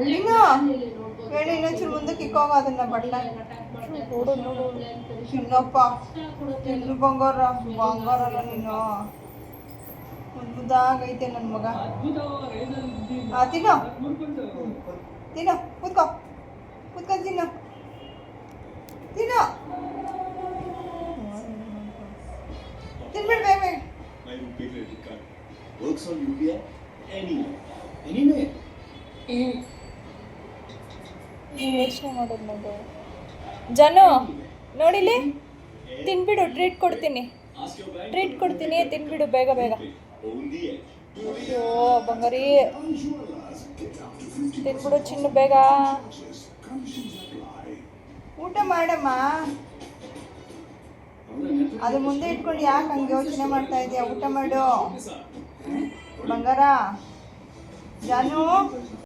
ಇನ್ನು ಹೇಳಿ ಇನ್ನೊಂಚೂರು ಮುಂದಕ್ಕೆ ಇಕ್ಕೋಗ ಅದನ್ನ ಬಟ್ಟೆ ನೋಡು ನೋಡು ತಿನ್ನಪ್ಪ ತಿನ್ನು ಬಂಗಾರ ಬಂಗಾರಲ್ಲ ನೀನು ಮುದ್ದಾಗೈತೆ ನನ್ನ ಮಗ ತಿನ್ನೋ ತಿನ್ನೋ ಕೂತ್ಕೋ ಕೂತ್ಕೊಂಡು ತಿನ್ನೋ ತಿನ್ನೋ ತಿನ್ಬಿಡು ಬೇಗ ಬೇಗ Works on UPI anyway. ಯೋಚನೆ ಮಾಡೋದು ನೋಡು ಜನು ನೋಡಿಲಿ ತಿನ್ಬಿಡು ಟ್ರೀಟ್ ಕೊಡ್ತೀನಿ ತಿನ್ಬಿಡು ಬೇಗ ಬೇಗ ಅಯ್ಯೋ ಬಂಗಾರಿ ತಿನ್ಬಿಡು ಚಿನ್ನು ಬೇಗ ಊಟ ಮಾಡಮ್ಮ ಅದು ಮುಂದೆ ಇಟ್ಕೊಂಡು ಯಾಕೆ ಹಂಗೆ ಯೋಚನೆ ಮಾಡ್ತಾ ಇದೆಯಾ ಊಟ ಮಾಡು ಬಂಗಾರ ಜಾನು